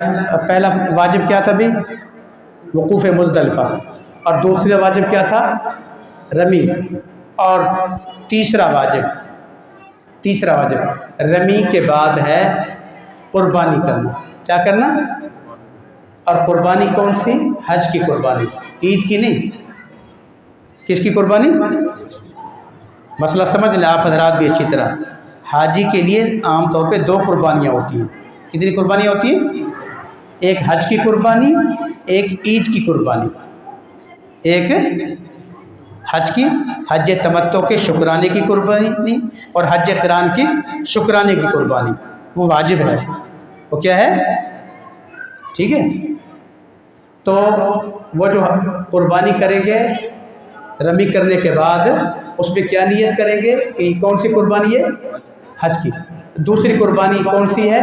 पहला वाजिब क्या था भी? वकूफ़ मुज़दलिफ़ा। और दूसरा वाजिब क्या था? रमी। और तीसरा वाजिब रमी के बाद है कुर्बानी करना। क्या करना? और कुर्बानी कौन सी? हज की कुर्बानी, ईद की नहीं। किसकी कुर्बानी? मसला समझ लें आप हजरात भी अच्छी तरह। हाजी के लिए आमतौर पे 2 कुर्बानियाँ होती हैं। कितनी कुर्बानियाँ होती हैं? एक हज की कुर्बानी, एक ईद की कुर्बानी। एक हज तमत्तो के शुक्राने की कुर्बानी और हज क़िरान की शुक्राने की कुर्बानी। वो वाजिब है। वो क्या है? ठीक है। तो वो जो कुर्बानी करेंगे रमी करने के बाद, उसमें क्या नियत करेंगे कि कौन सी कुर्बानी है? हज की। दूसरी कुर्बानी कौन सी है?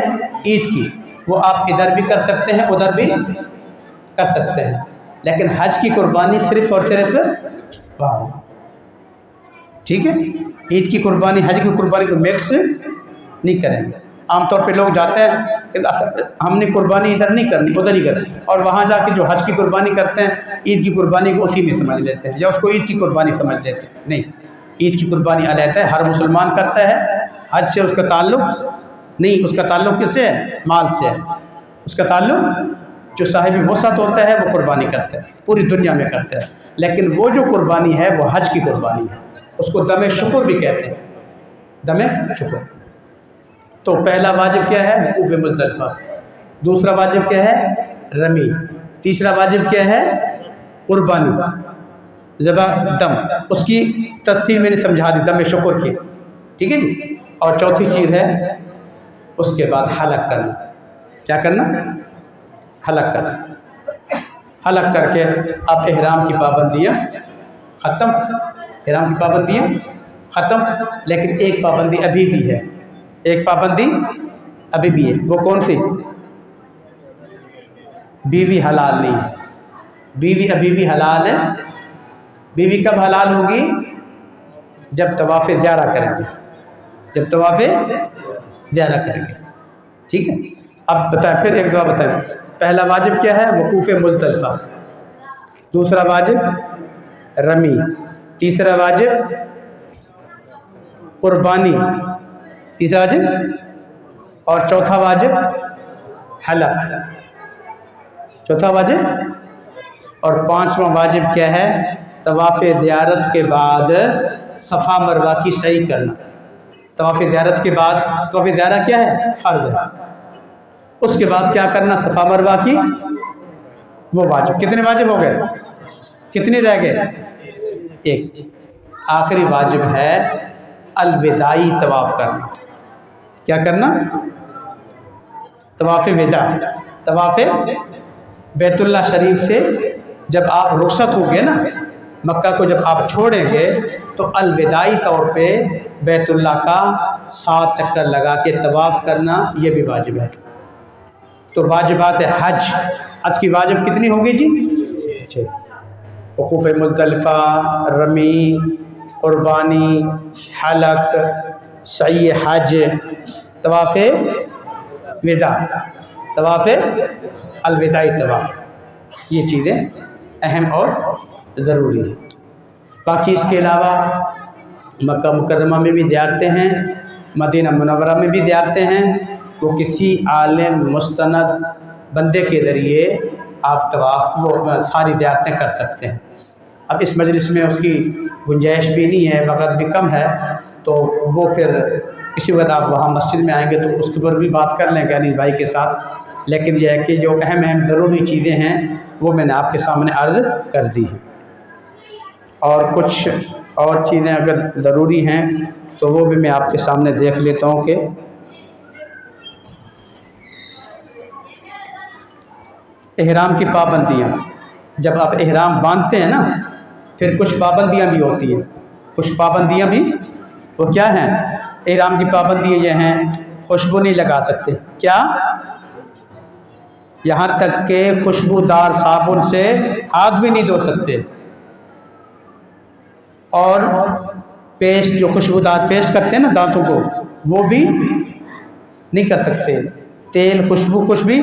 ईद की। वो आप इधर भी कर सकते हैं, उधर भी कर सकते हैं, लेकिन हज की कुर्बानी सिर्फ और सिर्फ वहाँ। ठीक है। ईद की कुर्बानी हज की कुर्बानी को मिक्स नहीं करेंगे। आमतौर पे लोग जाते हैं कि हमने कुर्बानी इधर नहीं करनी, उधर ही करनी, और वहाँ जाके जो हज की कुर्बानी करते हैं ईद की कुर्बानी को उसी में समझ लेते हैं, या उसको ईद की कुर्बानी समझ लेते हैं। नहीं, ईद की कुर्बानी अलग है, हर मुसलमान करता है। हज से उसका ताल्लुक़ नहीं, उसका ताल्लुक़ किससे है? माल से है। उसका ताल्लुक़ जो साहिब वसअत होता है वो कुर्बानी करता है, पूरी दुनिया में करता है। लेकिन वो जो कुर्बानी है वो हज की कुर्बानी है, उसको दमे शुक्र भी कहते हैं, दमे शुक्र। तो पहला वाजिब क्या है? वकूफ़ मुज़दलिफ़ा। दूसरा वाजिब क्या है? रमी। तीसरा वाजिब क्या है? कुर्बानी, ज़बह, दम। उसकी तफसील मैंने समझा दी, दमे शुक्र की। ठीक है जी। और चौथी चीज़ है उसके बाद हलक करना। क्या करना? हलक करना। हलक करके अब इहराम की पाबंदियाँ ख़त्म, इहराम की पाबंदियाँ ख़त्म। लेकिन एक पाबंदी अभी भी है, एक पाबंदी अभी भी है। वो कौन सी? बीवी हलाल नहीं है। बीवी अभी भी हलाल है। बीवी कब हलाल होगी? जब तवाफ़ ज़ियारा करेंगे, जब तवाफ़ ज़ियारा करेंगे। ठीक है। अब बताएं, फिर एक दफ़ा बताएं। पहला वाजिब क्या है? वकूफ़ मुज़दलिफ़ा। दूसरा वाजिब रमी। तीसरा वाजिब कुर्बानी। तीसरा वाजिब और चौथा वाजिब हलक। चौथा वाजिब और पांचवा वाजिब क्या है? तवाफ़ ज़ियारत के बाद सफ़ा मरवा की सही करना। तवाफ़ ज़ियारत के बाद, तवाफ़ ज़ियारा क्या है? फ़र्ज़ है। उसके बाद क्या करना? सफ़ा मरवा की वो वाजिब। कितने वाजिब हो गए? कितने रह गए? एक। आखिरी वाजिब है अलविदाई तवाफ़ करना। क्या करना? तवाफ़ विदा। तवाफ़ बैतुल्लाह शरीफ से जब आप रुखसत होंगे ना, मक्का को जब आप छोड़ेंगे, तो अलविदाई तौर पे बैतुल्लाह का 7 चक्कर लगा के तवाफ़ करना, ये भी वाजिब है। तो वाजिबात हज, हज की वाजिब कितनी होगी जी? 6। वकूफ़ मुज़दलिफ़ा, रमी, कुर्बानी, हलक, सई हज, तवाफ़ विदा, तवाफ़ अलविदाई तवाफ़, ये चीज़ें अहम और ज़रूरी हैं। बाकी इसके अलावा मक्का मुकर्रमा में भी ज़ियारतें हैं, मदीना मुनव्वरा में भी ज़ियारतें हैं। वो किसी आलिम मुस्तनद बंदे के ज़रिए आप तवाफ़ वो सारी ज़ियारतें कर सकते हैं। अब इस मजलिस में उसकी गुंजाइश भी नहीं है, वक़्त भी कम है, तो वो फिर इसी वक्त आप वहाँ मस्जिद में आएंगे तो उसके ऊपर भी बात कर लेंगे अनिल भाई के साथ। लेकिन यह है कि जो अहम ज़रूरी चीज़ें हैं वो मैंने आपके सामने अर्ज़ कर दी हैं, और कुछ और चीज़ें अगर ज़रूरी हैं तो वो भी मैं आपके सामने देख लेता हूँ। कि इहराम की पाबंदियाँ, जब आप इहराम बांधते हैं ना, फिर कुछ पाबंदियाँ भी होती हैं। कुछ पाबंदियाँ भी वो क्या हैं? इहराम की पाबंदियाँ ये हैं, खुशबू नहीं लगा सकते। क्या? यहाँ तक के खुशबूदार साबुन से हाथ भी नहीं धो सकते। और पेस्ट, जो खुशबूदार पेस्ट करते हैं ना दांतों को, वो भी नहीं कर सकते। तेल, खुशबू कुछ भी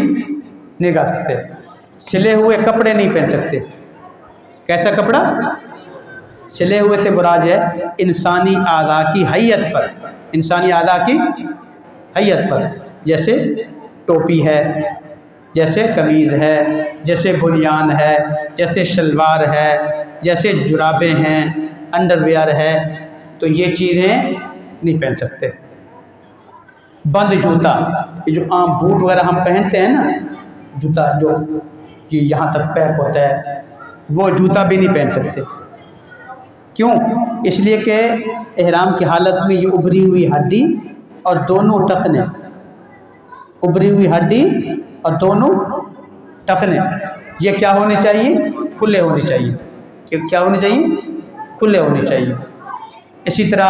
नहीं खा सकते। सिले हुए कपड़े नहीं पहन सकते। कैसा कपड़ा? सिले हुए से मुराद है इंसानी आदा की हैयत पर, इंसानी आदा की हैयत पर, जैसे टोपी है, जैसे कमीज़ है, जैसे बुनियान है, जैसे शलवार है, जैसे जुराबें हैं, अंडरवियर है, तो ये चीज़ें नहीं पहन सकते। बंद जूता, ये जो आम बूट वगैरह हम पहनते हैं ना, जूता जो कि यहाँ तक पैक होता है, वो जूता भी नहीं पहन सकते। क्यों? इसलिए कि एहराम की हालत में ये उभरी हुई हड्डी और दोनों टखने, उभरी हुई हड्डी और दोनों टखने, ये क्या होने चाहिए? खुले होने चाहिए। क्या होने चाहिए? खुले होने चाहिए। इसी तरह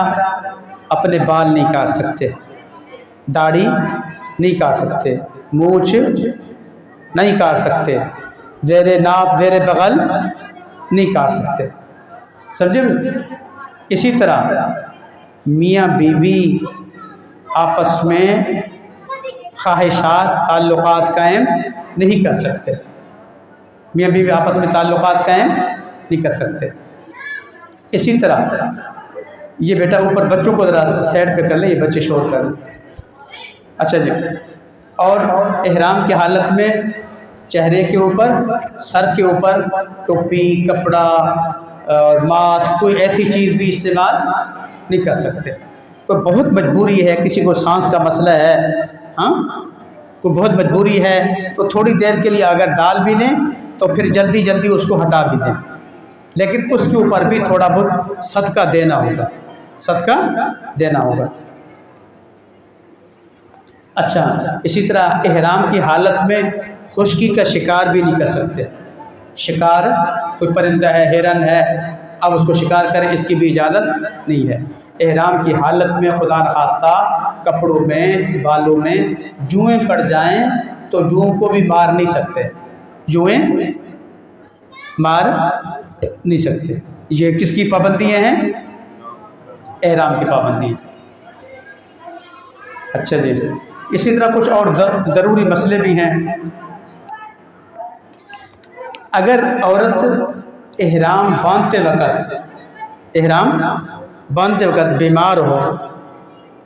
अपने बाल नहीं काट सकते, दाढ़ी नहीं काट सकते, मूछ नहीं काट सकते, ज़ेरे नाप ज़ेरे बगल नहीं काट सकते। समझे? इसी तरह मियाँ बीवी आपस में ख्वाहिशात ताल्लुकात कायम नहीं कर सकते। मियाँ बीवी आपस में ताल्लुकात कायम नहीं कर सकते। इसी तरह ये बेटा ऊपर बच्चों को ज़रा साइड पे कर ले, ये बच्चे शोर कर लें। अच्छा जी। और एहराम की हालत में चेहरे के ऊपर, सर के ऊपर टोपी, कपड़ा और मास्क, कोई ऐसी चीज़ भी इस्तेमाल नहीं कर सकते। कोई बहुत मजबूरी है, किसी को सांस का मसला है, हाँ, कोई बहुत मजबूरी है, तो थोड़ी देर के लिए अगर डाल भी लें तो फिर जल्दी जल्दी उसको हटा भी दें, लेकिन उसके ऊपर भी थोड़ा बहुत सदका देना होगा, सदका देना होगा। अच्छा, इसी तरह एहराम की हालत में खुश्की का शिकार भी नहीं कर सकते। शिकार, कोई परिंदा है, हिरन है, अब उसको शिकार करें, इसकी भी इजाज़त नहीं है। एहराम की हालत में खुदा न खास्ता कपड़ों में, बालों में जुएँ पड़ जाएं तो जुओं को भी मार नहीं सकते, जुएँ मार नहीं सकते। ये किसकी पाबंदियाँ हैं? एहराम की पाबंदी। अच्छा जी। इसी तरह कुछ और ज़रूरी मसले भी हैं। अगर औरत एहराम बांधते वक़्त, एहराम बांधते वक़्त बीमार हो,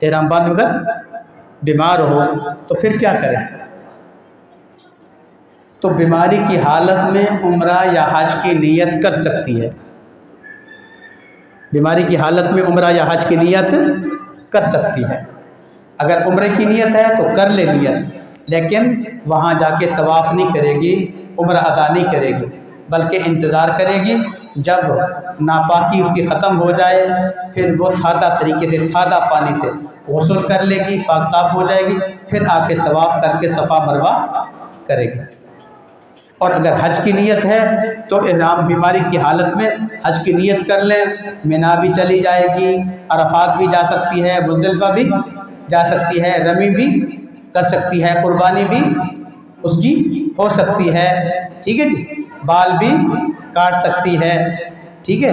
एहराम बांधते वक़्त बीमार हो तो फिर क्या करें? तो बीमारी की हालत में उम्रा या हज की नीयत कर सकती है। बीमारी की हालत में उम्रा या हज की नीयत कर सकती है। अगर उम्रे की नीयत है तो कर ले नीयत, लेकिन वहाँ जाके तवाफ़ नहीं करेगी, उम्र अदा नहीं करेगी, बल्कि इंतज़ार करेगी जब नापाकी उसकी ख़त्म हो जाए, फिर वो सादा तरीके से, सादा पानी से गुस्ल कर लेगी, पाक साफ़ हो जाएगी, फिर आके तवाफ़ करके सफ़ा मरवा करेगी। और अगर हज की नीयत है तो एहराम बीमारी की हालत में हज की नीयत कर लें, मिना भी चली जाएगी, अरफात भी जा सकती है, मुज़दलिफ़ा भी जा सकती है, रमी भी कर सकती है, कुर्बानी भी उसकी हो सकती है, ठीक है जी, बाल भी काट सकती है, ठीक है,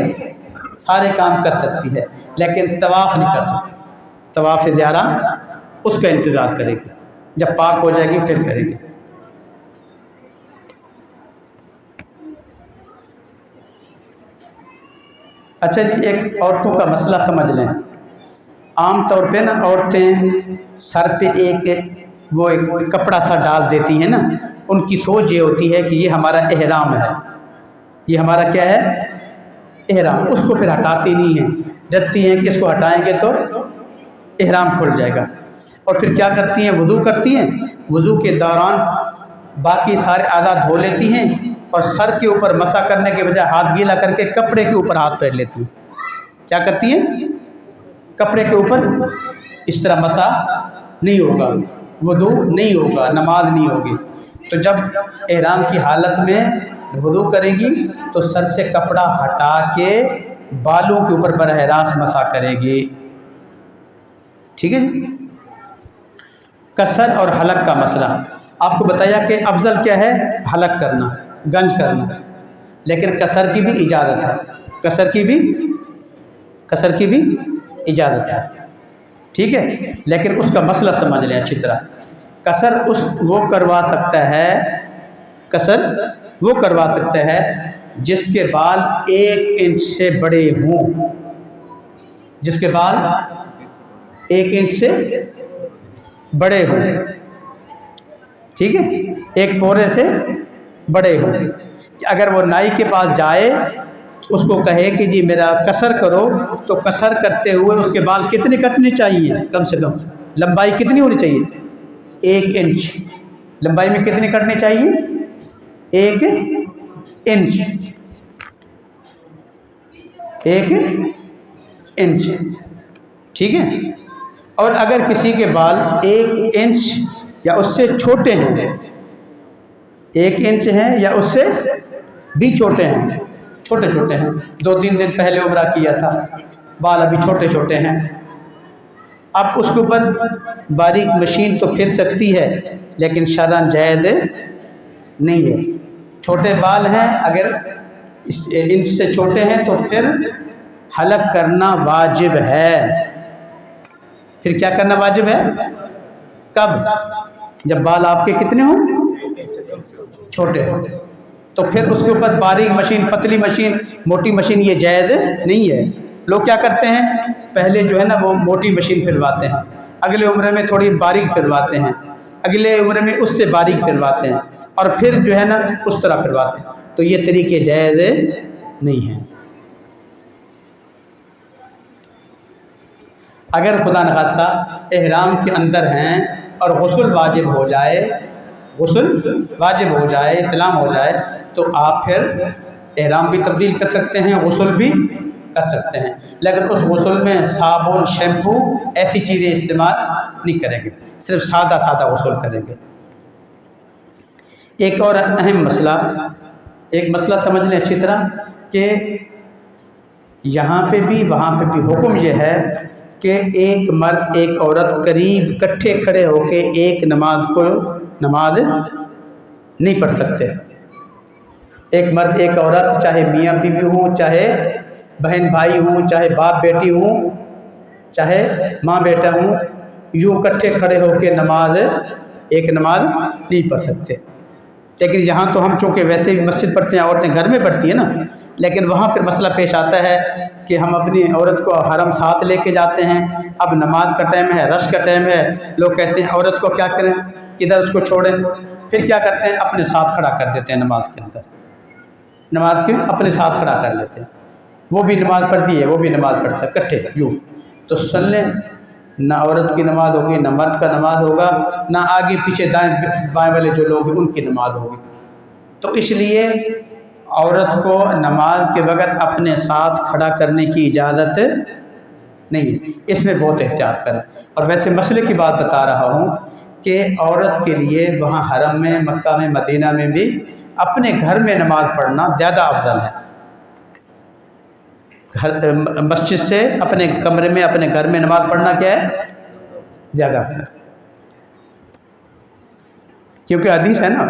सारे काम कर सकती है, लेकिन तवाफ़ नहीं कर सकती। तवाफ़ ज़ियारा उसका इंतज़ार करेगी, जब पाक हो जाएगी फिर करेगी। अच्छा जी, एक औरतों का मसला समझ लें। आम तौर पे ना औरतें सर पे एक कपड़ा सा डाल देती हैं ना, उनकी सोच ये होती है कि ये हमारा एहराम है, ये हमारा क्या है? एहराम। उसको फिर हटाती नहीं हैं, डरती हैं कि इसको हटाएंगे तो एहराम खुल जाएगा। और फिर क्या करती हैं? वज़ू करती हैं, वज़ू के दौरान बाकी सारे आधा धो लेती हैं और सर के ऊपर मसा करने के बजाय हाथ गीला करके कपड़े के ऊपर हाथ फेर लेती हैं। क्या करती हैं? कपड़े के ऊपर इस तरह मसा नहीं होगा, वज़ू नहीं होगा, नमाज नहीं होगी। तो जब एहराम की हालत में वज़ू करेगी तो सर से कपड़ा हटा के बालों के ऊपर बरह रास्त मसा करेगी, ठीक है जी। कसर और हलक का मसला आपको बताया कि अफजल क्या है? हलक करना, गंज करना, लेकिन कसर की भी इजाज़त है, कसर की भी इजाज़त है, ठीक है। लेकिन उसका मसला समझ लें अच्छी तरह। कसर वो करवा सकता है कसर वो करवा सकता है जिसके बाल 1 इंच से बड़े हों, जिसके बाल 1 इंच से बड़े हों, ठीक है, एक पोरे से बड़े हों। अगर वो नाई के पास जाए तो उसको कहे कि जी मेरा कसर करो, तो कसर करते हुए उसके बाल कितने कटने चाहिए, कम से कम लंबाई कितनी होनी चाहिए, 1 इंच। लंबाई में कितने कटने चाहिए, 1 इंच, 1 इंच, ठीक है। और अगर किसी के बाल 1 इंच या उससे छोटे हैं, 1 इंच हैं या उससे भी छोटे हैं, छोटे छोटे हैं, 2-3 दिन पहले उम्रा किया था, बाल अभी छोटे छोटे हैं, अब उसके ऊपर बारीक मशीन तो फिर सकती है लेकिन शरअन जायज़ नहीं है। छोटे बाल हैं, अगर इस इंच से छोटे हैं तो फिर हलक करना वाजिब है। फिर क्या करना वाजिब है, कब, जब बाल आपके कितने हों, छोटे हों, तो फिर उसके ऊपर बारीक मशीन, पतली मशीन, मोटी मशीन ये जायज़ नहीं है। लोग क्या करते हैं, पहले जो है ना वो मोटी मशीन फिरवाते हैं, अगले उम्र में थोड़ी बारीक फिरवाते हैं, अगले उम्र में उससे बारीक फिरवाते हैं, और फिर जो है ना उस तरह फिरवाते हैं, तो ये तरीके जायज़ नहीं हैं। अगर खुदा न खास्ता एहराम के अंदर हैं और गुस्ल वाजिब हो जाए, गुस्ल वाजिब हो जाए, इत्लाम हो जाए, तो आप फिर एहराम भी तब्दील कर सकते हैं, गुस्ल भी कर सकते हैं, लेकिन उस गुस्ल में साबुन, शैम्पू ऐसी चीज़ें इस्तेमाल नहीं करेंगे, सिर्फ सादा सादा गुस्ल करेंगे। एक और अहम मसला, एक मसला समझ लें अच्छी तरह कि यहाँ पे भी वहाँ पे भी हुक्म यह है कि एक मर्द एक औरत करीब इकट्ठे खड़े होके एक नमाज नहीं पढ़ सकते। एक मर्द एक औरत, चाहे मियाँ बीवी हों, चाहे बहन भाई हों, चाहे बाप बेटी हों, चाहे माँ बेटा हों, यूँ इकट्ठे खड़े होके एक नमाज नहीं पढ़ सकते। लेकिन यहाँ तो हम चूँकि वैसे भी मस्जिद पढ़ते हैं, औरतें घर में पढ़ती हैं ना, लेकिन वहाँ फिर मसला पेश आता है कि हम अपनी औरत को हरम साथ लेके जाते हैं, अब नमाज का टाइम है, रश का टाइम है, लोग कहते हैं औरत को क्या करें, किधर उसको छोड़ें, फिर क्या करते हैं, अपने साथ खड़ा कर देते हैं नमाज के अंदर, नमाज के अपने साथ खड़ा कर लेते हैं, वो भी नमाज पढ़ती है, वो भी नमाज पढ़ता है, इकट्ठे यूँ। तो सुन लें, ना औरत की नमाज होगी, ना मर्द का नमाज होगा, ना आगे पीछे दाएं बाएं वाले जो लोग हैं उनकी नमाज होगी। तो इसलिए औरत को नमाज के वक़्त अपने साथ खड़ा करने की इजाज़त नहीं है, इसमें बहुत एहतियात करें। और वैसे मसले की बात बता रहा हूँ कि औरत के लिए वहाँ हरम में, मक्का में, मदीना में भी अपने घर में नमाज पढ़ना ज़्यादा अफजल है, घर मस्जिद से अपने कमरे में, अपने घर में नमाज पढ़ना क्या है, ज़्यादा अफजल, क्योंकि हदीस है ना,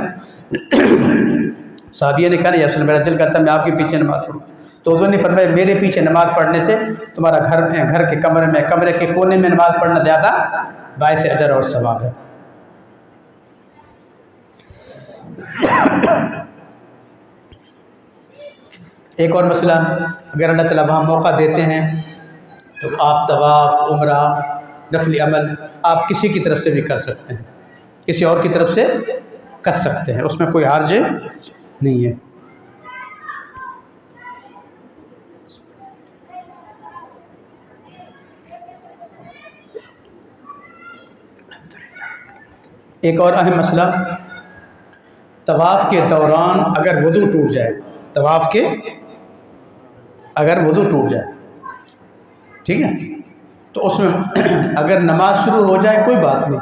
साहबिया ने कहा ना, या मेरा दिल करता है मैं आपके पीछे नमाज पढ़ूँ, तो उन्होंने ने फरमाया मेरे पीछे नमाज पढ़ने से तुम्हारा घर के कमरे में, कमरे के कोने में नमाज पढ़ना ज़्यादा बाइस अजर और सवाब है। एक और मसला, अगर अल्लाह ताला वहाँ मौका देते हैं तो आप तवाफ़, उम्रा, नफली अमल आप किसी की तरफ से भी कर सकते हैं, किसी और की तरफ से कर सकते हैं, उसमें कोई हर्ज नहीं है। एक और अहम मसला, तवाफ़ के दौरान अगर वुज़ू टूट जाए, तवाफ़ के अगर वुज़ू टूट जाए, ठीक है, तो उसमें अगर नमाज शुरू हो जाए कोई बात नहीं,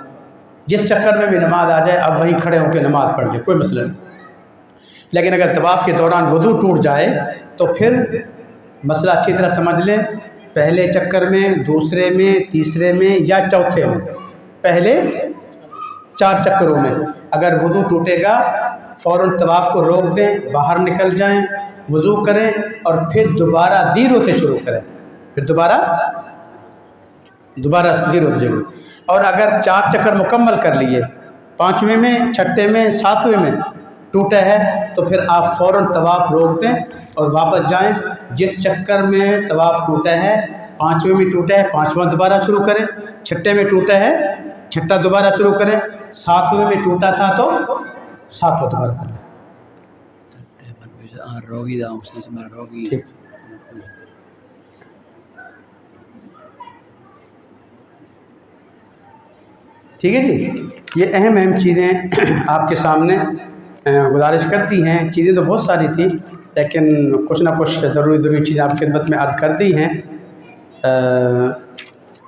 जिस चक्कर में भी नमाज आ जाए अब वहीं खड़े होकर नमाज पढ़ ले, कोई मसला नहीं। लेकिन अगर तवाफ़ के दौरान वुज़ू टूट जाए तो फिर मसला अच्छी तरह समझ लें, पहले चक्कर में, दूसरे में, तीसरे में या चौथे में, पहले 4 चक्करों में अगर वुज़ू टूटेगा फ़ौरन तवाफ़ को रोक दें, बाहर निकल जाएं, वुज़ू करें और फिर दोबारा ज़ीरो से शुरू करें, फिर दोबारा ज़ीरो से शुरू। और अगर 4 चक्कर मुकम्मल कर लिए, 5वें में, 6ठे में, 7वें में, टूटा है तो फिर आप फ़ौरन तवाफ़ रोक दें और वापस जाएं। जिस चक्कर में तवाफ़ टूटा है, 5वें में टूटा है, 5वां दोबारा शुरू करें, 6ठे में टूटा है, 6ठा दोबारा शुरू करें, 7वें में टूटा था तो 7वां दोबारा करें। ठीक, ठीक है जी। ये अहम चीज़ें आपके सामने गुजारिश करती हैं। चीज़ें तो बहुत सारी थी, लेकिन कुछ ना कुछ ज़रूरी चीज़ें आपकी खिदमत में अर्ज़ कर दी हैं।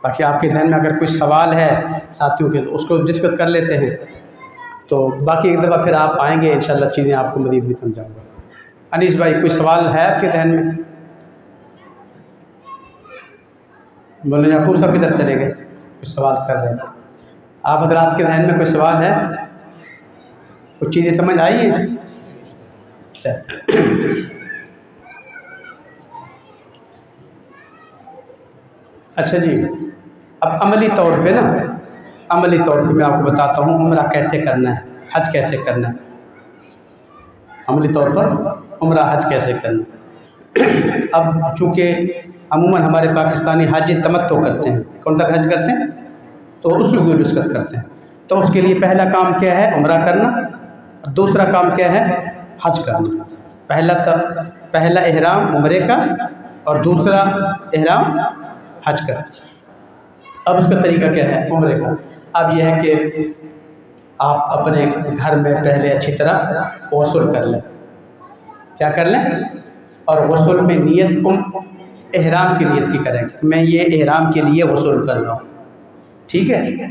बाकी आपके ध्यान में अगर कोई सवाल है साथियों के, तो उसको डिस्कस कर लेते हैं। तो बाकी एक दफ़ा फिर आप आएंगे इंशाल्लाह, चीज़ें आपको मज़ीद भी समझाऊँगा। अनीस भाई, कोई सवाल है आपके ध्यान में? बोले याकूब साहब किधर चले गए? कुछ सवाल कर रहे थे आप हज़रात के ध्यान में? कोई सवाल है? कुछ चीज़ें समझ आई हैं? अच्छा जी, अब अमली तौर पे मैं आपको बताता हूँ उम्रा कैसे करना है, हज कैसे करना है। अमली तौर पर उम्रा हज कैसे करना है। अब चूँकि अमूमन हमारे पाकिस्तानी हाजी तमत्तो करते हैं, कौन सा हज करते हैं, तो उसको डिस्कस करते हैं। तो उसके लिए पहला काम क्या है? उम्रा करना। दूसरा काम क्या है? हज करना। पहला एहराम उम्रे का और दूसरा एहराम हज का। अब उसका तरीका क्या है उम्रे का? अब यह है कि आप अपने घर में पहले अच्छी तरह वसूल कर लें। क्या कर लें? और वसूल में नियत एहराम की नियत की करें कि मैं ये एहराम के लिए वसूल कर रहा हूँ, ठीक है।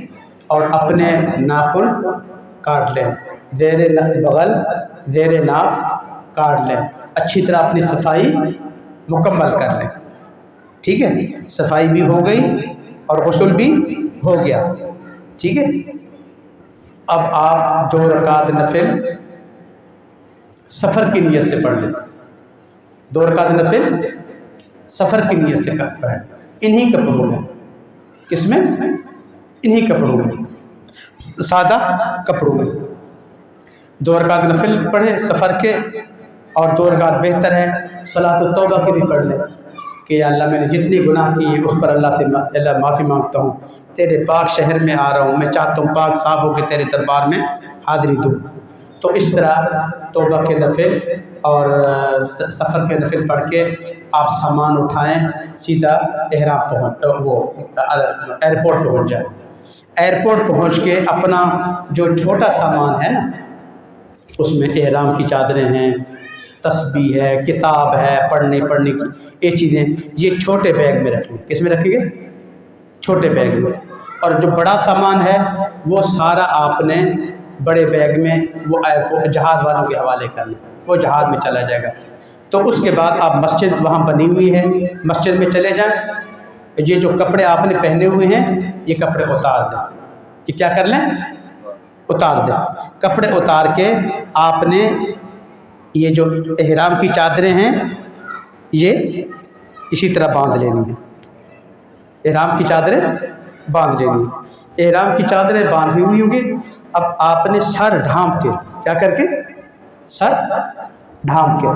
और अपने नाखून काट लें, ज़ेरे बगल ज़ेरे नाक काट लें, अच्छी तरह अपनी सफाई मुकम्मल कर लें, ठीक है। सफाई भी हो गई और गुस्ल भी हो गया, ठीक है। अब आप 2 रकात नफिल सफ़र की नियत से पढ़ लें। 2 रकात नफिल सफ़र की नियत से पढ़ें, इन्हीं कपड़ों में। किसमें? इन्हीं कपड़ों में, सादा कपड़ों में। 2 रकात नफिल पढ़े सफ़र के, और 2 रकात बेहतर है सलातो तौबा की भी पढ़ लें कि अल्लाह मैंने जितने गुनाह किए उस पर अल्लाह से अल्लाह माफ़ी मांगता हूँ, तेरे पाक शहर में आ रहा हूँ, मैं चाहता हूँ पाक साफ होकर तेरे दरबार में हाज़िरी दूँ। तो इस तरह तौबा के नफिल और सफ़र के नफिल पढ़ के आप सामान उठाएं, सीधा एयरपोर्ट पहुँच जाए। एयरपोर्ट पहुँच के अपना जो छोटा सामान है ना, उसमें एहराम की चादरें हैं, तस्बीह है, किताब है, पढ़ने की ये चीज़ें, ये छोटे बैग में रखें। किस में रखेंगे? छोटे बैग में। और जो बड़ा सामान है वो सारा आपने बड़े बैग में वो जहाज़ वालों के हवाले करना, वो जहाज़ में चला जाएगा। तो उसके बाद आप मस्जिद वहाँ बनी हुई है, मस्जिद में चले जाएं। ये जो कपड़े आपने पहने हुए हैं ये कपड़े उतार दें। ये क्या कर लें? उतार दें। कपड़े उतार के आपने ये जो एहराम की चादरें हैं ये इसी तरह बांध लेनी है। एहराम की चादरें बांध लेनी है। एहराम की चादरें बांधी हुई होंगी। अब आपने सर ढांप के, क्या करके? सर ढांप के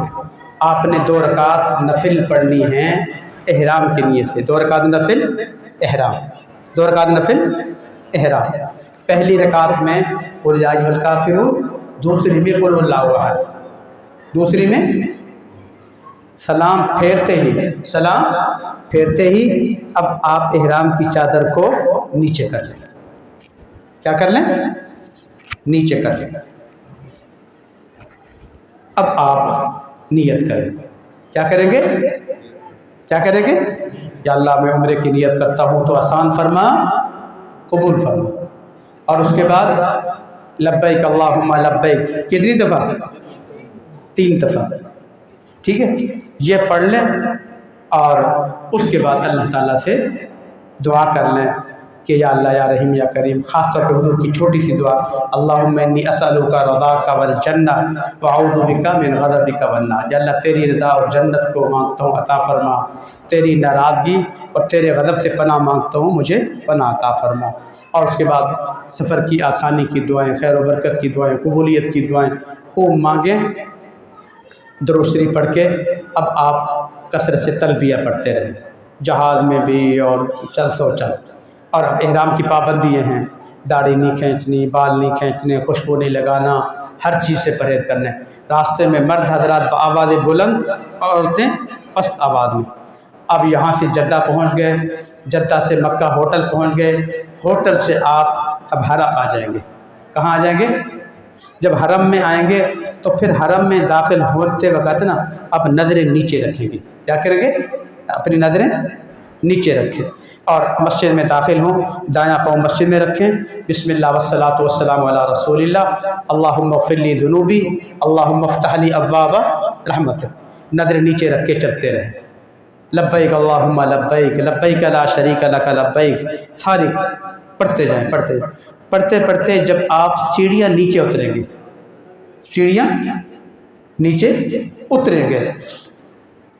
आपने 2 रकात नफिल पढ़नी है एहराम की नियत से। 2 रकात नफिल एहराम, 2 रकात नफिल एहराम। पहली रकात में कुल या अय्युहल काफ़िरून, दूसरी में कुल हुवल्लाहु अहद, दूसरी में सलाम फेरते ही अब आप एहराम की चादर को नीचे कर लें। क्या कर लें? नीचे कर लें। अब आप नियत करें। क्या करेंगे? क्या करेंगे? या अल्लाह मैं उम्रे की नियत करता हूँ तो आसान फरमा, कबूल फरमा। और उसके बाद लब्बैक अल्लाहुम्मा लब्बैक कितनी दफ़ा? 3 दफ़ा, ठीक है। ये पढ़ लें और उसके बाद अल्लाह ताला से दुआ कर लें कि या अल्लाह या रहीम या करीम। ख़ास तौर पे हुज़ूर की छोटी सी दुआ, अल्लाहुम्मा इन्नी असअलुका रज़ाका वल जन्नह व अऊज़ु बिका मिन ग़ज़बिका वन नार। या अल्लाह तेरी रज़ा और जन्नत को मांगता हूँ अता फरमा, तेरी नाराज़गी और तेरे ग़ज़ब से पनाह मांगता हूँ, मुझे पनाह अता फरमा। और उसके बाद सफ़र की आसानी की दुआएं, खैर व बरकत की दुआएं, कबूलियत की दुआएं, खूब मांगें, दुरूद शरीफ पढ़ के। अब आप कसरत से तलबिया पढ़ते रहें, जहाज़ में भी और चल। और अब इहराम की पाबंदियाँ हैं, दाढ़ी नहीं खींचनी, बाल नहीं खींचने, खुशबू नहीं लगाना, हर चीज़ से परहेज़ करना है। रास्ते में मर्द हजरात आवाज़ बुलंद और औरतें पस्त आवाज़ में। अब यहाँ से जद्दा पहुँच गए, जद्दा से मक्का होटल पहुँच गए, होटल से आप अब हरम आ जाएंगे। कहाँ आ जाएंगे? जब हरम में आएंगे तो फिर हरम में दाखिल होते वक्त ना अब नज़रें नीचे रखेंगे। क्या करेंगे? अपनी नज़रें नीचे रखें और मस्जिद में दाखिल हों, दायां पाँव मस्जिद में रखें, बिस्मिल्लाह वस्सलातु वस्सलामु अला रसूलिल्लाह, अल्लाहुम्मा फ़िरली ज़ुनूबी, अल्लाहुम्मा फ़्तहली अब्वाब रहमतिक। नज़रें नीचे रख के चलते रहें। लब्बैक अल्लाहुम्मा लब्बैक, लब्बैक ला शरीका लक लब्बैक, सारी पढ़ते जाएँ। पढ़ते पढ़ते जब आप सीढ़ियाँ नीचे उतरेंगे, सीढ़ियाँ नीचे उतरेंगे,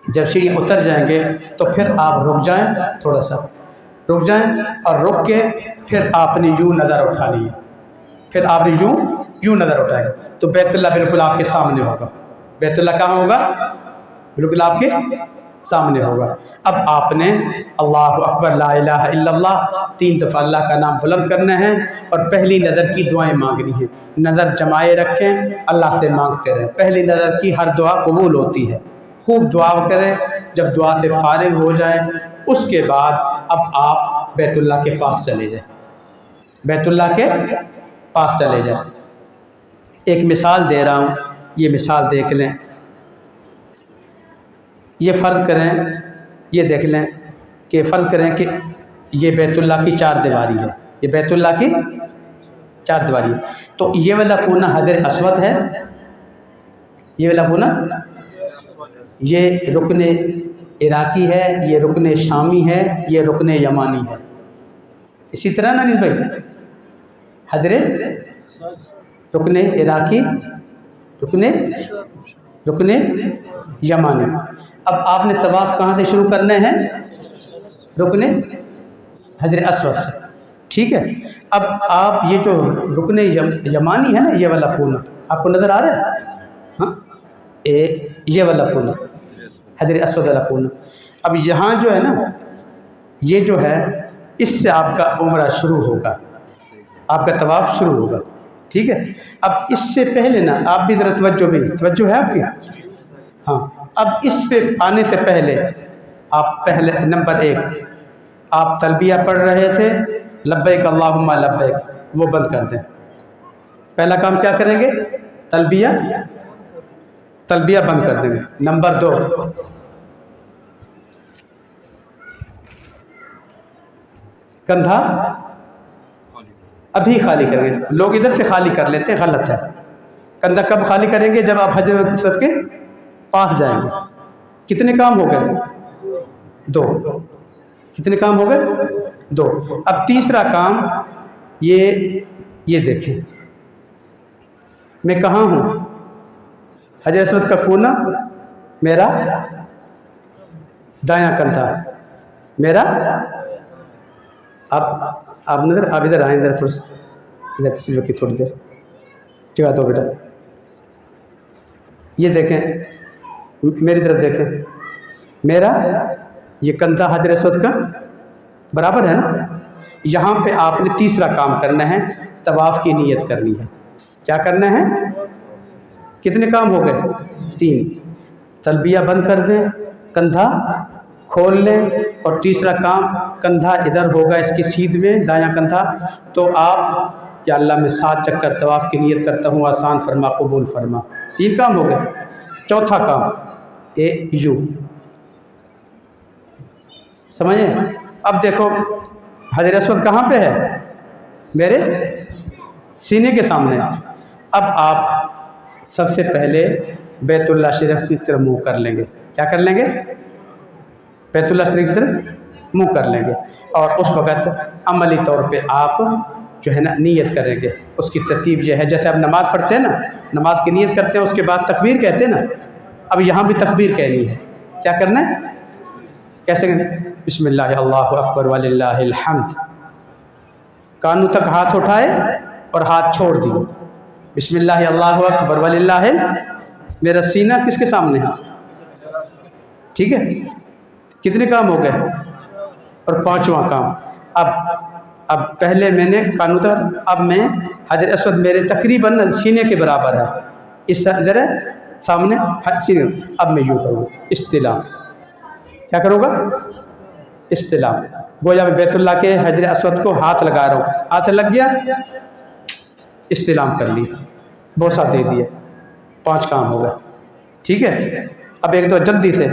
जब सीढ़ियाँ उतर जाएंगे तो फिर आप रुक जाएं, थोड़ा सा रुक जाएं और रुक के फिर आपने यूँ नज़र उठानी है। फिर आपने यूँ नज़र उठाएंगे तो बैतुल्लाह बिल्कुल आपके सामने होगा। बैतुल्लाह कहाँ होगा? बिल्कुल आपके सामने होगा। अब आपने अल्लाहु अकबर, ला इलाहा इल्लल्लाह 3 दफ़ा अल्लाह का नाम बुलंद करना है और पहली नज़र की दुआएं मांगनी है। नज़र जमाए रखें, अल्लाह से मांगते रहें। पहली नज़र की हर दुआ कबूल होती है। खूब दुआ करें। जब दुआ से फारिग हो जाए उसके बाद अब आप बैतुल्लाह के पास चले जाएं, बैतुल्लाह के पास चले जाएं। एक मिसाल दे रहा हूँ, ये मिसाल देख लें। ये फ़र्ज़ करें, ये देख लें कि फ़र्ज़ करें कि ये बैतुल्लाह की 4 दीवारी है, ये बैतुल्लाह की 4 दीवारी है। तो ये वाला कोना हजर अस्वद है, ये वाला कोना ये रुकन इराकी है, ये रुकन शामी है, ये रुकन यमानी है। इसी तरह ना नहीं भाई, हजरे रुकन इराकी, रुकन यमानी। अब आपने तवाफ़ कहाँ से शुरू करने हैं? रुकन हजर अस्वद से, ठीक है। अब आप ये जो रुकन यमानी है ना, ये वाला कोना आपको नज़र आ रहा है? हाँ, ये वाला कोना हजर अस्वद वाला कोना। अब यहाँ जो है ना, ये जो है इससे आपका उम्रा शुरू होगा, आपका तवाफ़ शुरू होगा, ठीक है। अब इससे पहले ना आप भी ज़रा तवज्जो है आपकी, हाँ। अब इस पे आने से पहले आप पहले नंबर 1 आप तलबिया पढ़ रहे थे, लब्बैक अल्लाहुम्मा लब्बैक, वो बंद कर दें। पहला काम क्या करेंगे? तलबिया बंद कर देंगे। नंबर 2 कंधा अभी खाली करेंगे। लोग इधर से खाली कर लेते हैं, गलत है। कंधा कब खाली करेंगे? जब आप हजर अस्वद के पास जाएंगे। कितने काम हो गए? 2। कितने काम हो गए? 2। अब तीसरा काम ये देखें, मैं कहाँ हूँ? हजर अस्वद का कोना मेरा दायां कंधा मेरा। आप नजर, आप इधर आए, इधर थोड़ा सा इधर तस्वीर की थोड़ी देर जगह दो बेटा। ये देखें, मेरी तरफ देखें, मेरा ये कंधा हजर अस्वद का बराबर है ना। यहाँ पे आपने तीसरा काम करना है, तवाफ़ की नीयत करनी है। क्या करना है? कितने काम हो गए? 3। तलबिया बंद कर दें, कंधा खोल लें, और तीसरा काम कंधा इधर होगा इसकी सीध में, दायां कंधा। तो आप, या अल्लाह मैं 7 चक्कर तवाफ़ की नीयत करता हूँ, आसान फरमा, कबूल फरमा। 3 काम हो गए। चौथा काम यू, समझे? अब देखो हजर अस्वद कहाँ पे है? मेरे सीने के सामने। अब आप सबसे पहले बैतुल्लाह शरीफ की तरफ मुँह कर लेंगे। क्या कर लेंगे? बैतुल्लाह शरीफ की तरफ मुँह कर लेंगे, और उस वक़्त अमली तौर पे आप जो है ना नीयत करेंगे। उसकी तरतीब यह है, जैसे आप नमाज़ पढ़ते हैं ना, नमाज की नीयत करते हैं, उसके बाद तकबीर कहते हैं ना, अब यहाँ भी तकबीर कहनी है। क्या करना है? कैसे? बिस्मिल्लाह अल्लाहु अकबर वलिल्लाहिल हम्द। कानों तक हाथ उठाए और हाथ छोड़ दिए, बिस्मिल्लाह अल्लाहु अकबर वलिल्लाहिल, मेरा सीना किसके सामने है? ठीक है, कितने काम हो गए? और पांचवा काम, अब पहले मैंने कानून था, अब मैं हजर अस्वद मेरे तकरीबन सीने के बराबर है, इस इधर है सामने सीने। अब मैं यूँ करूँगा इस्तिलाम। क्या करूँगा? इस्तिलाम। गोया मैं बैतुल्लाह के हजर अस्वद को हाथ लगा रहा हूँ, हाथ लग गया, इस्तिलाम कर लिया, बोसा दे दिया, 5 काम हो गए। ठीक है, अब एक दो जल्दी से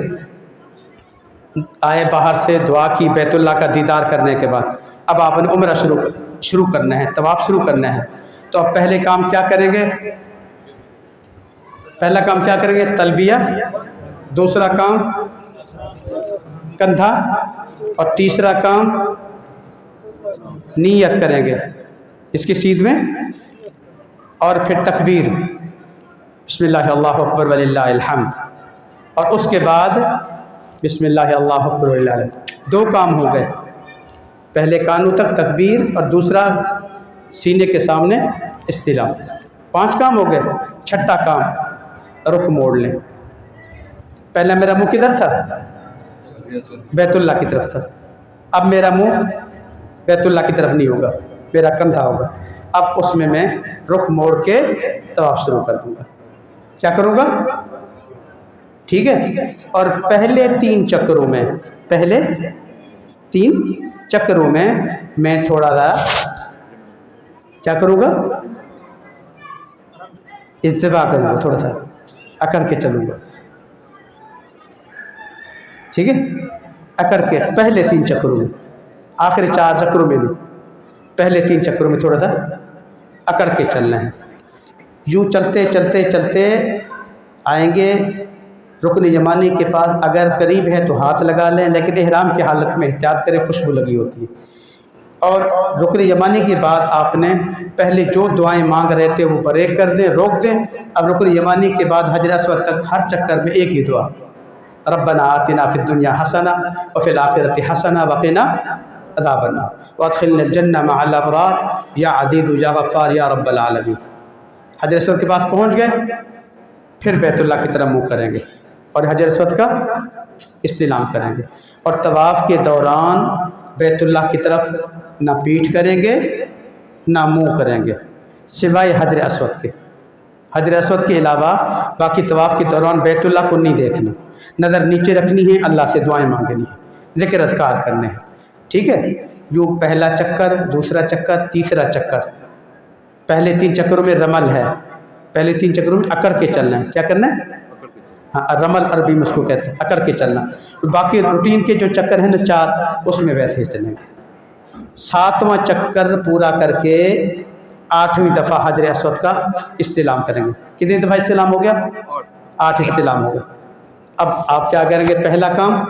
आए बाहर से, दुआ की बैतुल्लाह का दीदार करने के बाद अब आपने उम्रा शुरू करना है, तवाफ शुरू करना है। तो अब पहले काम क्या करेंगे? पहला काम क्या करेंगे? तलबिया। दूसरा काम कंधा, और तीसरा काम नीयत करेंगे इसकी सीध में, और फिर तकबीर बिस्मिल्लाह अल्लाहु अकबर वलिल्लाहिल हम्द, और उसके बाद बिस्मिल्लाह अल्लाहु अकबर वलिल्लाहिल हम्द। 2 काम हो गए, पहले कानों तक तकबीर और दूसरा सीने के सामने इस्तिलाम। 5 काम हो गए। छठा काम रुख मोड़ लें। पहले मेरा मुंह किधर था? बैतुल्लाह की तरफ था। अब मेरा मुंह बैतुल्लाह की तरफ नहीं होगा, मेरा कंधा होगा। अब उसमें मैं रुख मोड़ के तवाफ शुरू कर दूंगा। क्या करूँगा? ठीक है, और पहले 3 चक्करों में, पहले 3 चक्करों में मैं थोड़ा सा क्या करूँगा? इज्तिबा करूँगा, थोड़ा सा अकड़ के चलूँगा। ठीक है, अकड़ के पहले 3 चक्करों में, आखिरी 4 चक्करों में नहीं, पहले 3 चक्करों में थोड़ा सा अकड़ के चलना है। यूँ चलते चलते चलते आएंगे रुकन यमानी के पास। अगर करीब है तो हाथ लगा लें, लेकिन इहराम की हालत में एहतियात करें, खुशबू लगी होती है। और रुकन यमानी के बाद आपने पहले जो दुआएं मांग रहे थे वो ब्रेक कर दें, रोक दें। अब रुकन यमानी के बाद हजर अस्वद तक हर चक्कर में एक ही दुआ, रब्बना आतिना फिद दुनिया हसना व फिल आखिरति हसना वक़िना अज़ाबन नार वअदखिलनिल जन्नह मअल अबरार या अज़ीज़ु या गफ़्फ़ार या रब्बल आलमीन। हजर अस्वद के पास पहुँच गए, फिर बैतुल्लाह की तरफ मुँह करेंगे और हजर अस्वद का इस्तिलाम करेंगे। और तवाफ़ के दौरान बैतुल्लाह की तरफ ना पीठ करेंगे ना मुँह करेंगे, सिवाय हजर अस्वद के। हजर अस्वद के अलावा बाकी तवाफ़ के दौरान बैतुल्लाह को नहीं देखना, नज़र नीचे रखनी है, अल्लाह से दुआएं मांगनी है, ज़िक्र अज़कार करने हैं। ठीक है, जो पहला चक्कर, दूसरा चक्कर, तीसरा चक्कर, पहले 3 चक्करों में रमल है, पहले 3 चक्करों में अकड़ के चलना है। क्या करना है? हाँ, रमल अरबी में उसको कहते हैं, अकड़ के चलना। बाकी रूटीन के जो चक्कर हैं ना 4, उसमें वैसे ही चलेंगे। 7वां चक्कर पूरा करके 8वीं दफ़ा हजर अस्वद का इस्तिलाम करेंगे। कितनी दफ़ा इस्तिलाम हो गया? 8 इस्तिलाम हो गया। अब आप क्या करेंगे? पहला काम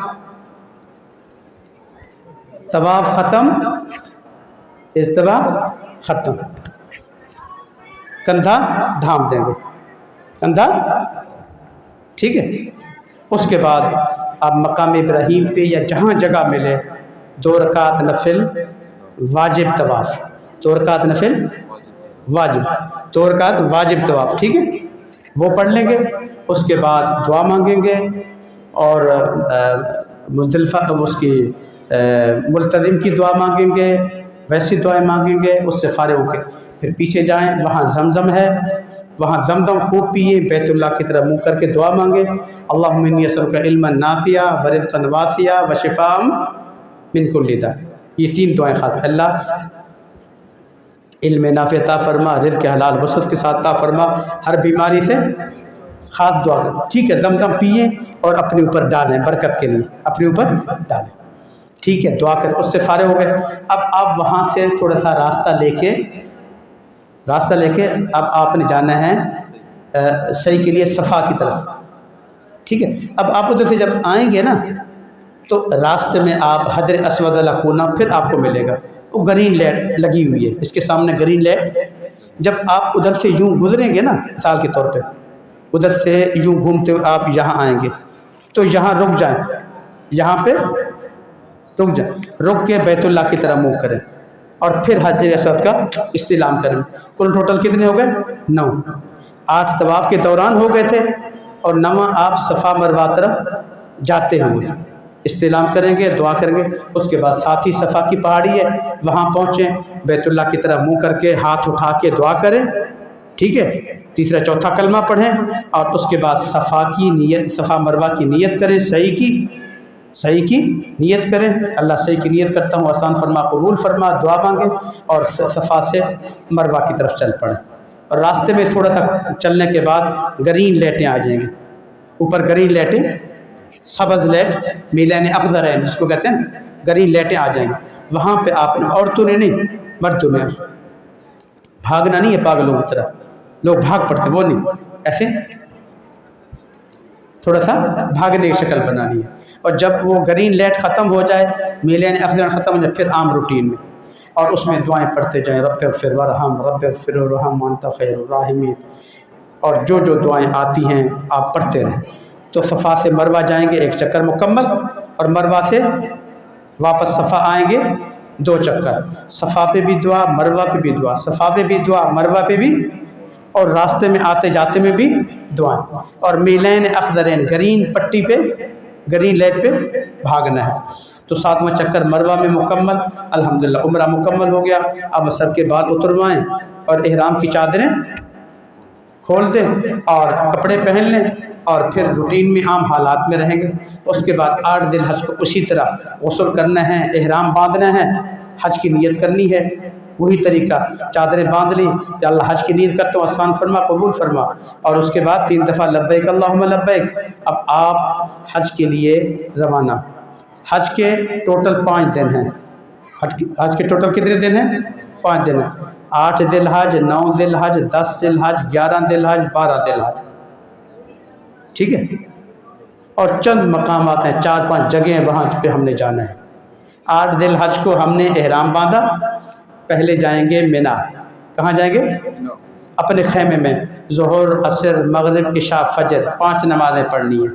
तवाफ ख़त्म, इस्तिबा ख़त्म, कंधा ढांप देंगे, कंधा। ठीक है, उसके बाद आप मकाम इब्राहीम पे या जहाँ जगह मिले 2 रकात नफिल वाजिब तवाफ़, 2 रकात नफिल वाजिब, 2 रकात वाजिब तवाफ़। ठीक है, वो पढ़ लेंगे। उसके बाद दुआ मांगेंगे और मुज़दलिफ़ा उसकी मुल्तज़िम की दुआ मांगेंगे, वैसी दुआएं मांगेंगे। उससे फ़ारिग़ होकर फिर पीछे जाएं, वहाँ ज़मज़म है, वहाँ ज़मज़म खूब पिए, बैतुल्लाह की तरफ मुँह करके दुआ मांगे, अल्लाहुम्मा इन्नी अस्अलुका इल्मन नाफ़िया व रिज़्क़न वासिया व शिफ़ाअम मिन कुल्लि दा। ये 3 दुआएं ख़ास, अल्लाह इल्म नाफ़िया अता फरमा, रिज़्क़ हलाल वसअत के साथ अता फरमा, हर बीमारी से ख़ास दुआ करें। ठीक है, ज़मज़म पिए और अपने ऊपर डालें, बरकत के लिए अपने ऊपर डालें। ठीक है, दुआ करें, उससे फ़ारिग़ हो गए। अब आप वहाँ से थोड़ा सा रास्ता लेके अब आपने जाना है सही के लिए सफ़ा की तरफ। ठीक है, अब आप उधर से जब आएंगे ना तो रास्ते में आप हजर अस्वद वाला कोना फिर आपको मिलेगा, वो ग्रीन लाइट लगी हुई है, इसके सामने ग्रीन लाइट। जब आप उधर से यूँ गुजरेंगे ना, मिसाल के तौर पे उधर से यूँ घूमते हुए आप यहाँ आएंगे तो यहाँ रुक जाएं, यहाँ पे रुक जाएं, रुक के बैतुल्लाह की तरफ मुँह करें और फिर हजर असवद का इस्तिलाम करें। कुल टोटल कितने हो गए? 9। 8 तवाफ़ के दौरान हो गए थे और 9वां आप सफ़ा मरवा तरफ जाते हुए इस्तिलाम करेंगे, दुआ करेंगे। उसके बाद साथ ही सफ़ा की पहाड़ी है, वहाँ पहुँचें, बैतुल्लाह की तरफ मुँह करके हाथ उठा के दुआ करें, ठीक है। तीसरा चौथा कलमा पढ़ें और उसके बाद सफ़ा मरवा की नियत करें, सही की नियत करें। अल्लाह सही की नियत करता हूँ, आसान फरमा, कबूल फरमा, दुआ मांगे और सफ़ा से मरवा की तरफ चल पड़ें। और रास्ते में थोड़ा सा चलने के बाद ग्रीन लाइटें आ जाएंगी, ऊपर ग्रीन लाइटें, सब्ज़ लाइट, मीलान अखदर है जिसको कहते हैं, ग्रीन लाइटें आ जाएंगी। वहाँ पे आपने, औरतों ने नहीं मर्दों ने, भागना नहीं है पागलों की तरह, लोग भाग पड़ते वो नहीं, ऐसे थोड़ा सा भागने की शक्ल बनानी है। और जब वो ग्रीन लाइट ख़त्म हो जाए, मीलान अखदर ख़त्म हो जाए, फिर आम रूटीन में और उसमें दुआएं पढ़ते जाएं, रब्बिग़फिर वरहम, रब्बिग़फिर वरहम अंत खैरुर राहिमीन, और जो जो दुआएं आती हैं आप पढ़ते रहें। तो सफ़ा से मरवा जाएंगे 1 चक्कर मुकम्मल, और मरवा से वापस सफ़ा आएंगे 2 चक्कर। सफ़ा पे भी दुआ, मरवा पे भी दुआ, सफ़ा पे भी दुआ, मरवा पे भी, और रास्ते में आते जाते में भी दुआएं। और मीलान अखदरैन, ग्रीन पट्टी पे, ग्रीन लाइट पे भागना है। तो 7वां चक्कर मरवा में मुकम्मल, अल्हम्दुलिल्लाह उम्रा मुकम्मल हो गया। अब सर के बाल उतरवाएं और इहराम की चादरें खोल दें और कपड़े पहन लें और फिर रूटीन में आम हालात में रहेंगे। उसके बाद 8 दिन हज को उसी तरह गुस्ल करना है, इहराम बांधना है, हज की नीयत करनी है, वही तरीका, चादरें बांध ली, या अल्लाह हज की नीयत करता हूँ, आसान फरमा, कबूल फरमा, और उसके बाद 3 दफ़ा लब्बैक अल्लाहुम्मा लब्बैक। अब आप हज के लिए रवाना। हज के टोटल 5 दिन हैं। हज के टोटल कितने दिन हैं? 5 दिन हैं। 8 ज़िलहज, 9 ज़िलहज, 10 ज़िलहज, 11 ज़िलहज, 12 ज़िलहज, ठीक है। और चंद मकामात हैं, 4-5 जगह वहाँ पे हमने जाना है। 8 ज़िलहज को हमने एहराम बांधा, पहले जाएंगे मिना। कहाँ जाएंगे? अपने खेमे में। ज़ोहर, असर, मगरिब, इशा, फजर 5 नमाज़ें पढ़नी है।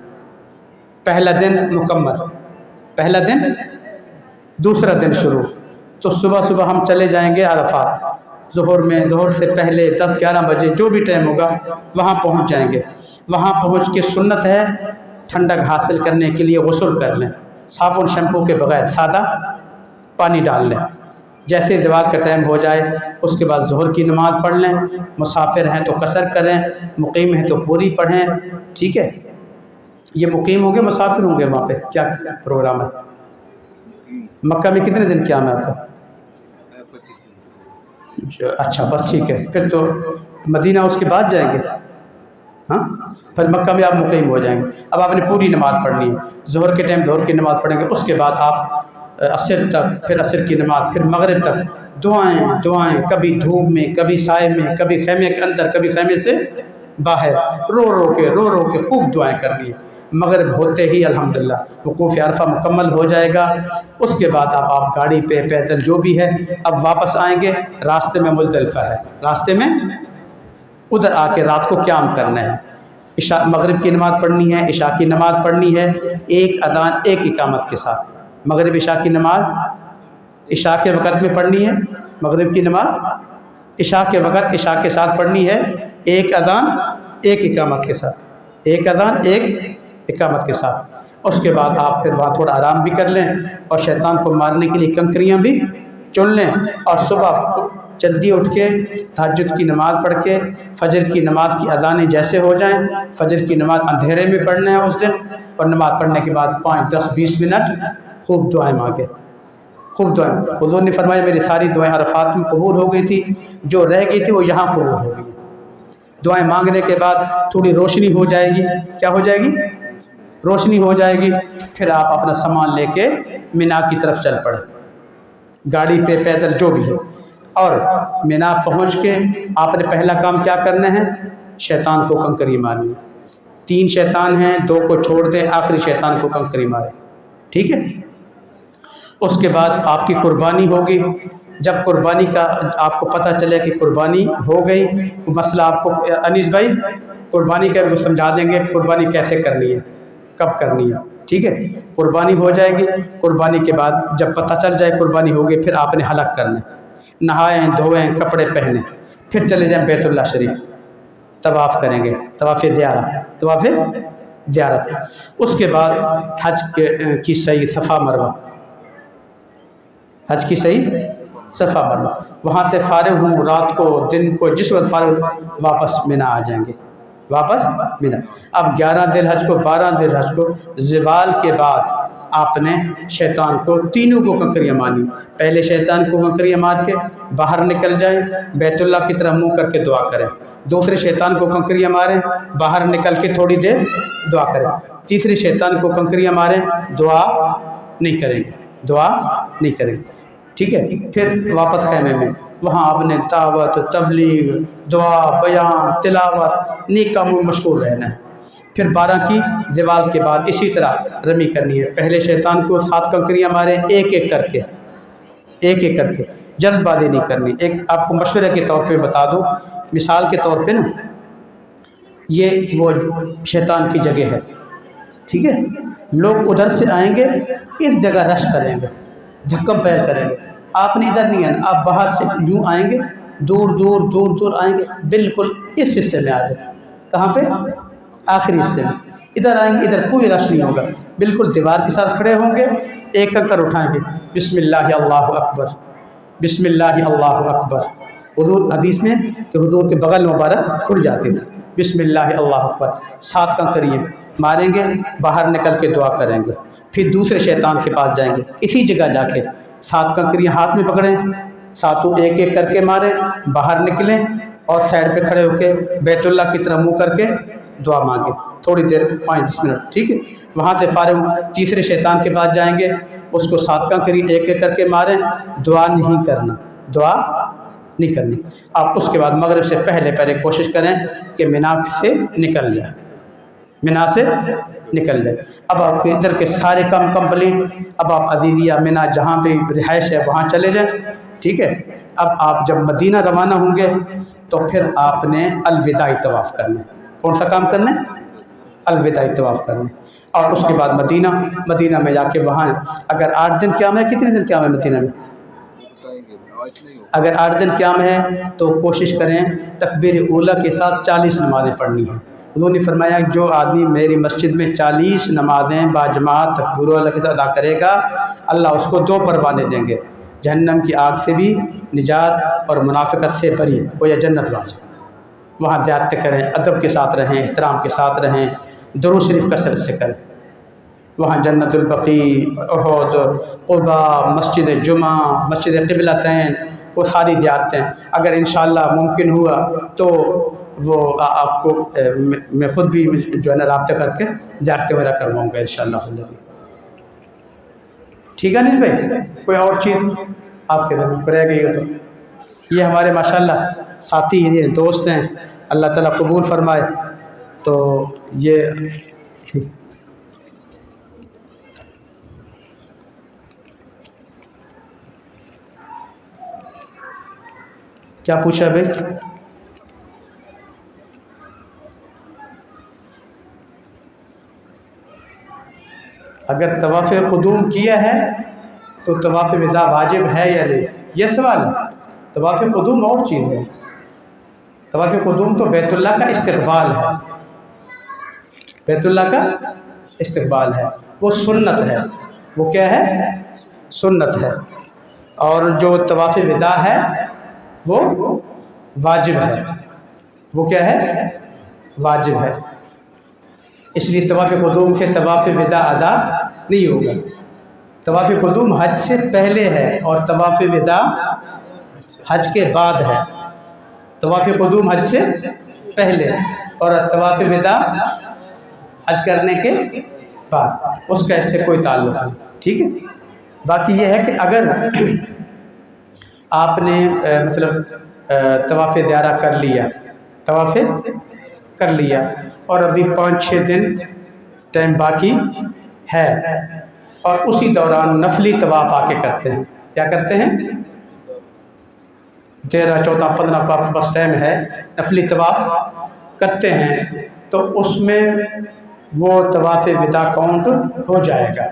पहला दिन मुकम्मल, पहला दिन, दूसरा दिन शुरू। तो सुबह सुबह हम चले जाएंगे अरफात, ज़ोहर में, ज़ोहर से पहले 10-11 बजे जो भी टाइम होगा वहाँ पहुँच जाएंगे। वहाँ पहुँच के सुन्नत है ठंडक हासिल करने के लिए गुस्ल कर लें, साबुन शैम्पू के बगैर सादा पानी डाल लें। जैसे ज़वाल का टाइम हो जाए उसके बाद ज़ोहर की नमाज़ पढ़ लें। मुसाफिर हैं तो कसर करें, मुकीम हैं तो पूरी पढ़ें, ठीक है। ये मुकीम होंगे, मुसाफिर होंगे, वहाँ पे क्या प्रोग्राम है? मक्का में कितने दिन क्या है आपका? 25 दिन। अच्छा, बस ठीक है, फिर तो मदीना उसके बाद जाएंगे, हाँ, फिर मक्का में आप मुकीम हो जाएंगे। अब आपने पूरी नमाज़ पढ़नी है, ज़ोहर के टाइम ज़ोहर की नमाज़ पढ़ेंगे, उसके बाद आप असर तक, फिर असर की नमाज़, फिर मगरिब तक दुआएं, कभी धूप में, कभी साए में, कभी खेमे के अंदर, कभी खेमे से बाहर, रो रो के खूब दुआएं करनी है। मगरिब होते ही अल्हम्दुलिल्लाह वक़ूफ़ अरफ़ा मुकम्मल हो जाएगा। उसके बाद अब आप गाड़ी पे, पैदल, जो भी है, अब वापस आएंगे। रास्ते में मुज़दलिफ़ा है, रास्ते में उधर आके रात को क़याम करना है। इशा, मगरिब की नमाज़ पढ़नी है, इशा की नमाज़ पढ़नी है, एक अज़ान एक इकामत के साथ। मगरिब इशा की नमाज़ इशा के वक़्त में पढ़नी है, मगरिब की नमाज़ इशा के वक़्त इशा के साथ पढ़नी है, एक अज़ान एक इकामत के साथ, एक अज़ान एक इकामत के साथ। उसके बाद आप फिर वहाँ थोड़ा आराम भी कर लें और शैतान को मारने के लिए कंकरियाँ भी चुन लें। और सुबह जल्दी उठ के तहज्जुद की नमाज़ पढ़ के, फजर की नमाज़ की अज़ानें जैसे हो जाएं, फजर की नमाज़ अंधेरे में पढ़ना है उस दिन। और नमाज़ पढ़ने के बाद 5, 10, 20 मिनट खूब दुआएं मांगे, खूब दुआएं। हुज़ूर ने फरमाया मेरी सारी दुआएं अरफात में कबूल हो गई थी, जो रह गई थी वो यहाँ कबूल हो गई। दुआएं मांगने के बाद थोड़ी रोशनी हो जाएगी, क्या हो जाएगी? रोशनी हो जाएगी। फिर आप अपना सामान लेके मिना की तरफ चल पड़े, गाड़ी पे, पैदल, जो भी है। और मिना पहुँच के आपने पहला काम क्या करना है? शैतान को कंकरी मारनी। 3 शैतान हैं, 2 को छोड़ दें, आखिरी शैतान को कंकरी मारें, ठीक है। उसके बाद आपकी कुर्बानी होगी। जब कुर्बानी का आपको पता चले कि कुर्बानी हो गई, मसला आपको अनीस भाई कुर्बानी का भी समझा देंगे, कुर्बानी कैसे करनी है, कब करनी है, ठीक है। कुर्बानी हो जाएगी। कुर्बानी के बाद जब पता चल जाए कुर्बानी हो गई, फिर आपने हलक करना है। नहाएं धोएं कपड़े पहने, फिर चले जाएं बैतुल्लाह शरीफ, तवाफ़ करेंगे, तवाफ़े ज़ियारत। उसके बाद हज की सही सफ़ा मरवा, हज की सही सफ़ा मरवा, वहाँ से फ़ारिग हूँ रात को दिन को जिस वक्त फ़ारिग वापस मिना आ जाएंगे, वापस मिना। अब 11 ज़िलहज को 12 ज़िलहज को ज़वाल के बाद आपने शैतान को तीनों को कंकरियाँ मारनी। पहले शैतान को कंकरियाँ मार के बाहर निकल जाएं, बैतुल्लाह की तरफ मुँह करके दुआ करें। दूसरे शैतान को कंकरियाँ मारें, बाहर निकल के थोड़ी देर दुआ करें। तीसरे शैतान को कंकरियाँ मारें, दुआ नहीं करेंगे, ठीक है। फिर वापस खैमे में, वहाँ आपने दावत तबलीग दुआ बयान तिलावत नेक कामों में मशगूल रहना है। फिर 12 की ज़वाल के बाद इसी तरह रमी करनी है। पहले शैतान को 7 कंकरियाँ मारें, एक एक करके, जल्दबाजी नहीं करनी। एक आपको मशवरे के तौर पे बता दूँ, मिसाल के तौर पे ना, ये वो शैतान की जगह है, ठीक है। लोग उधर से आएंगे, इस जगह रश करेंगे, धक्कम पैर करेंगे। आपने इधर नहीं आना, आप बाहर से यूँ आएंगे, दूर आएंगे, बिल्कुल इस हिस्से में आ जाए। कहाँ पे? आखिरी हिस्से में। इधर आएंगे, इधर कोई रश नहीं होगा, बिल्कुल दीवार के साथ खड़े होंगे, एक कंकर उठाएंगे, बिस्मिल्लाह अल्लाहु अकबर, बिस्मिल्लाह अल्लाहु अकबर। हुजूर हदीस में कि हुजूर के बगल मुबारक खुल जाते थे, बिस्मिल्लाह अल्लाहु अकबर। 7 कंकरियाँ मारेंगे, बाहर निकल के दुआ करेंगे। फिर दूसरे शैतान के पास जाएंगे, इसी जगह जाके 7 कंकरियाँ हाथ में पकड़ें, सातों एक एक करके मारें, बाहर निकलें और साइड पे खड़े होकर बैतुल्लाह की तरफ मुँह करके दुआ मांगे, थोड़ी देर 5-10 मिनट, ठीक है। वहाँ से फारिग तीसरे शैतान के पास जाएंगे, उसको 7 कंकरी एक एक करके मारें, दुआ नहीं करनी। आप उसके बाद मगरिब से पहले कोशिश करें कि मिना से निकल जाए। अब आपके इधर के सारे काम कंप्लीट। अब आप अजीदिया मिना जहाँ पे रिहाइश है वहाँ चले जाएं, ठीक है। अब आप जब मदीना रवाना होंगे तो फिर आपने अलविदाई तवाफ़ करना है। कौन सा काम करना है? अलविदाई तवाफ़ करना। और उसके बाद मदीना में जाके वहाँ अगर 8 दिन क़याम है, कितने दिन क़याम है मदीना में? अगर 8 दिन क़याम है तो कोशिश करें तकबीर ऊला के साथ 40 नमाज़ें पढ़नी हैं। उन्होंने फरमाया जो आदमी मेरी मस्जिद में 40 नमाज़ें बाजमात तकबीर ऊला के साथ अदा करेगा, अल्लाह उसको 2 परवाने देंगे, जहन्नम की आग से भी निजात और मुनाफिकत से बरी, वो या जन्नत वाज। वहाँ ज़ियारत करें, अदब के साथ रहें, एहतराम के साथ रहें, दुरूद शरीफ कसरत से करें। वहाँ जन्नतुल बकी, उहद, क़ुबा, मस्जिद जुमा, मस्जिद क़िबलतैन, वो सारी ज़ियारतें अगर इंशाअल्लाह मुमकिन हुआ तो वो आपको मैं ख़ुद भी जो है ना राब्ता करके ज़ियारतें वगैरह करवाऊँगा इंशाअल्लाह। ठीक है नहीं भाई, कोई और चीज़ आपके दिल में रह गई हो तो? ये हमारे माशाअल्लाह साथी ये दोस्त हैं, अल्लाह ताला कबूल फरमाए। तो ये क्या पूछा भाई? अगर तवाफ़ क़ुदूम किया है तो तवाफ़ विदा वाजिब है या नहीं, ये सवाल है। तवाफ़ क़ुदूम और चीज़ है। तवाफ़ क़ुदूम तो बैतुल्लाह का इस्तक़बाल है, बैतुल्लाह का इस्तक़बाल है, वो सुन्नत है। वो क्या है? सुन्नत है। और जो तवाफ़ विदा है वो वाजिब है। वो क्या है? वाजिब है। इसलिए तवाफ़ क़ुदूम से तवाफ़ विदा अदा नहीं होगा। तवाफ़ क़ुदूम हज से पहले है और तवाफ़ विदा हज के बाद है। तवाफ़ क़ुदूम हज से पहले और तवाफ़ विदा हज करने के बाद, उसका इससे कोई ताल्लुक़ नहीं, ठीक है। बाकी ये है कि अगर आपने तवाफ़ ज़ियारा कर लिया और अभी 5-6 दिन टाइम बाकी है और उसी दौरान नफली तवाफ़ आके करते हैं, क्या करते हैं? 13, 14, 15 को आपके पास टाइम है, नफली तवाफ़ करते हैं तो उसमें वो तवाफ़ विदा काउंट हो जाएगा।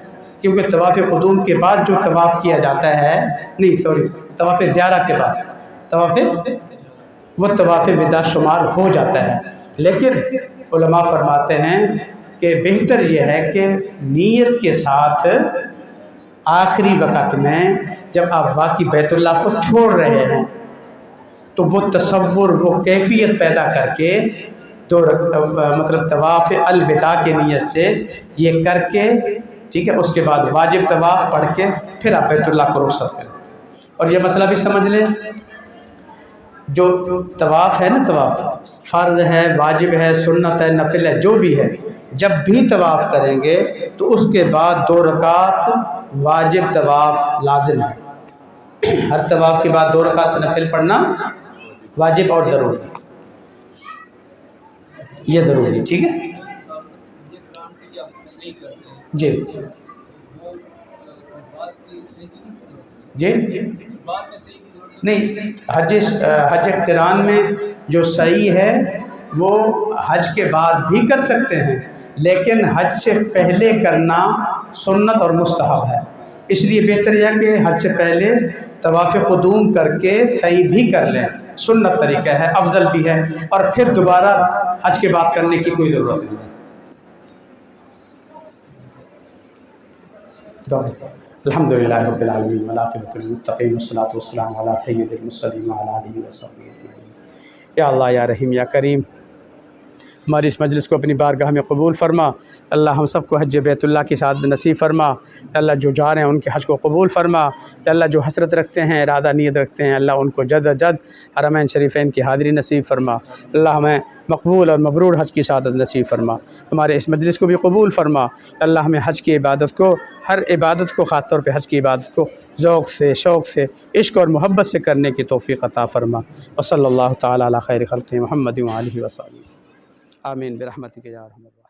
क्योंकि तवाफ़ क़ुदूम के बाद जो तवाफ़ किया जाता है, नहीं सॉरी, तवाफ़ ज़ियारा के बाद वो तवाफ़ विदा शुमार हो जाता है। लेकिन उलमा फरमाते हैं कि बेहतर यह है कि नीयत के साथ आखिरी वक़्त में जब आप वाक़ई बैतुल्लाह को छोड़ रहे हैं तो वो तसव्वुर, वो कैफ़ियत पैदा करके मतलब तवाफ़ अलविदा की नीयत से ये करके, ठीक है, उसके बाद वाजिब तवाफ़ पढ़ के फिर आप बैतुल्लाह को रुख़सत करें। और ये मसला भी समझ लें, जो तवाफ़ है ना, तवाफ़ फ़र्ज़ है, वाजिब है, सुन्नत है, नफिल है, जो भी है, जब भी तवाफ़ करेंगे तो उसके बाद 2 रकात वाजिब तवाफ़ लाज़िम है। हर तवाफ़ के बाद 2 रकात नफिल पढ़ना वाजिब और ज़रूरी, ये ज़रूरी, ठीक है जी जी। नहीं, हज इक़्तिरान में जो सही है वो हज के बाद भी कर सकते हैं, लेकिन हज से पहले करना सुन्नत और मुस्तहब है। इसलिए बेहतर यह कि हज से पहले तवाफ़ क़ुदूम करके सही भी कर लें, सुन्नत तरीका है, अफजल भी है, और फिर दोबारा हज के बाद करने की कोई ज़रूरत नहीं है। अल्हम्दुलिल्लाह रब्बिल आलमीन वल आक़िबतुल मुत्तक़ीन वस्सलातु वस्सलामु अला सय्यिदिल मुरसलीन व अला आलिहि व सहबिहि अजमईन। या अल्लाह, या रहीम, या करीम, हमारी इस मजलिस को अपनी बारगाह में कबूल फरमा। अल्लाह हम सबको हज बैतुल्लाह की साथ नसीब फरमा। अल्लाह जो जा रहे हैं उनके हज को कबूल फरमा। अल्लाह जो हसरत रखते हैं, इरादा नीयत रखते हैं, अल्लाह उनको जद जद हरमैन शरीफ़ैन की हाज़िरी नसीब फरमा। अल्लाह हमें मकबूल और मबरूर हज की सादत नसीब फरमा। हमारे इस मजलिस को भी कबूल फरमा। अल्लाह हमें हज की इबादत को, हर इबादत को, ख़ास तौर पे हज की इबादत को ज़ौक़ से, शौक़ से, इश्क और मोहब्बत से करने की तौफ़ीक़ अता फ़रमा। व सल्लल्लाहु तआला अला खैरि ख़ल्क़िही मुहम्मद व आलिहि व सहबिही आमीन बिरहमतिक या अरहमर राहिमीन।